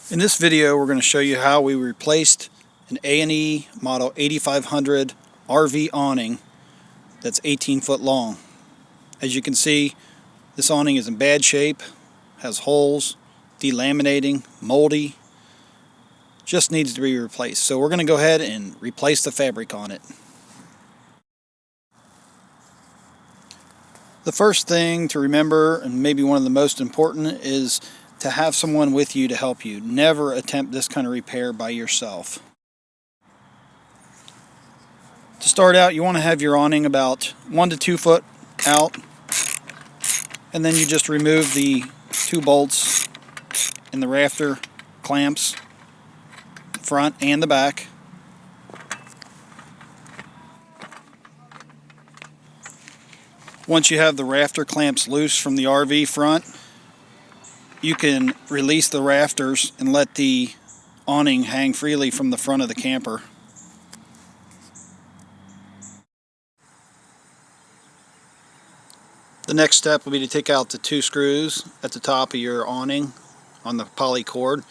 In this video, we're going to show you how we replaced an A&E model 8500 RV awning that's 18 foot long. As you can see, this awning is in bad shape, has holes, delaminating, moldy, just needs to be replaced. So we're going to go ahead and replace the fabric on it. The first thing to remember, and maybe one of the most important, is to have someone with you to help you. Never attempt this kind of repair by yourself. To start out, you want to have your awning about 1 to 2 foot out, and then you just remove the 2 bolts and the rafter clamps, the front and the back. Once you have the rafter clamps loose from the RV front, you can release the rafters and let the awning hang freely from the front of the camper. The next step will be to take out the 2 screws at the top of your awning on the poly cord.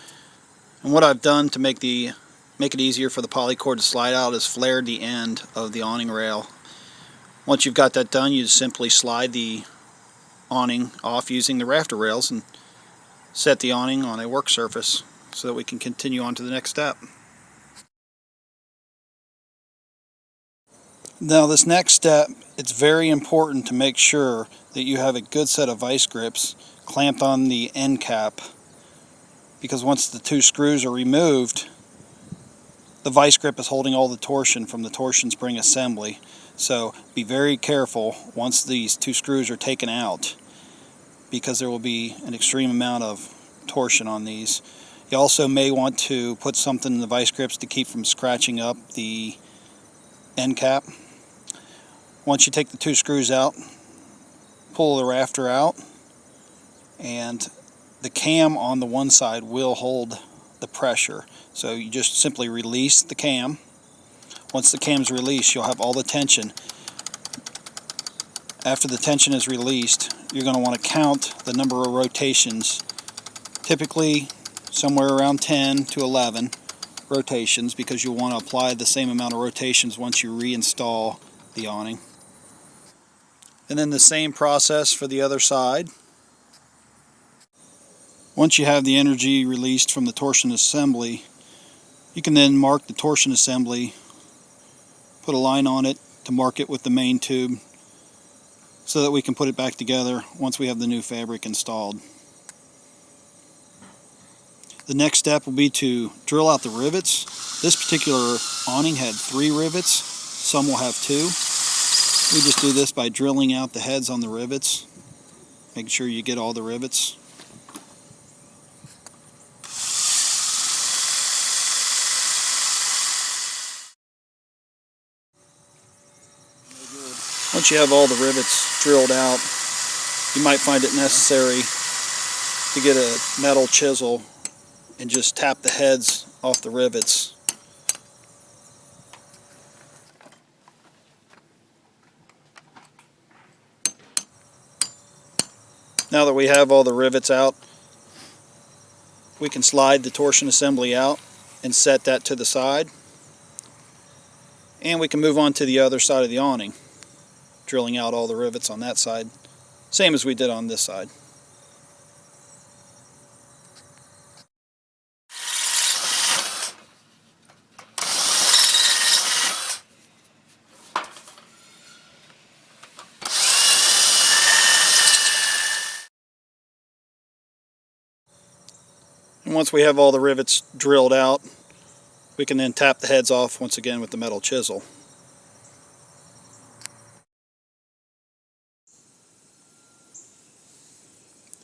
And what I've done to make it easier for the poly cord to slide out is flared the end of the awning rail. Once you've got that done, you just simply slide the awning off using the rafter rails and set the awning on a work surface so that we can continue on to the next step. Now this next step, it's very important to make sure that you have a good set of vice grips clamped on the end cap, because once the 2 screws are removed, the vice grip is holding all the torsion from the torsion spring assembly. So be very careful once these 2 screws are taken out, because there will be an extreme amount of torsion on these. You also may want to put something in the vice grips to keep from scratching up the end cap. Once you take the 2 screws out, pull the rafter out, and the cam on the one side will hold the pressure. So you just simply release the cam. Once the cam is released, you'll have all the tension. After the tension is released, you're going to want to count the number of rotations, typically somewhere around 10 to 11 rotations, because you'll want to apply the same amount of rotations once you reinstall the awning. And then the same process for the other side. Once you have the energy released from the torsion assembly, you can then mark the torsion assembly, put a line on it to mark it with the main tube, so that we can put it back together once we have the new fabric installed. The next step will be to drill out the rivets. This particular awning had 3 rivets, some will have 2. We just do this by drilling out the heads on the rivets, making sure you get all the rivets. Once you have all the rivets drilled out, you might find it necessary to get a metal chisel and just tap the heads off the rivets. Now that we have all the rivets out, we can slide the torsion assembly out and set that to the side. And we can move on to the other side of the awning, drilling out all the rivets on that side, same as we did on this side. And once we have all the rivets drilled out, we can then tap the heads off once again with the metal chisel.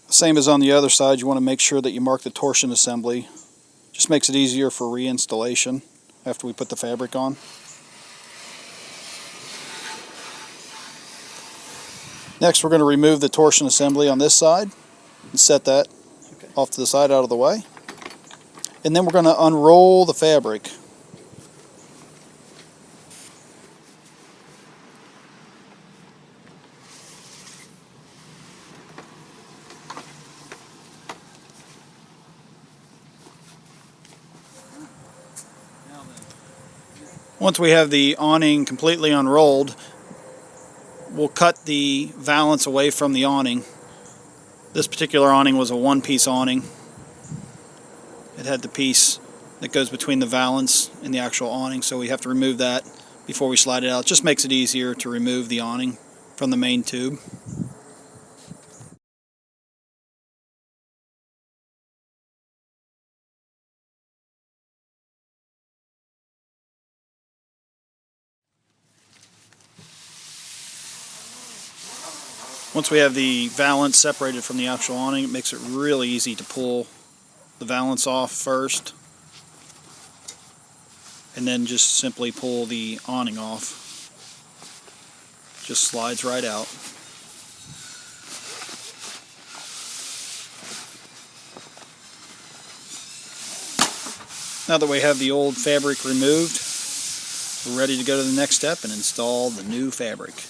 Same as on the other side, you want to make sure that you mark the torsion assembly. Just makes it easier for reinstallation after we put the fabric on. Next, we're going to remove the torsion assembly on this side and set that off to the side out of the way. And then we're going to unroll the fabric. Once we have the awning completely unrolled, we'll cut the valance away from the awning. This particular awning was a one-piece awning. It had the piece that goes between the valance and the actual awning, so we have to remove that before we slide it out. It just makes it easier to remove the awning from the main tube. Once we have the valance separated from the actual awning, it makes it really easy to pull the valance off first, and then just simply pull the awning off. Just slides right out. Now that we have the old fabric removed, we're ready to go to the next step and install the new fabric.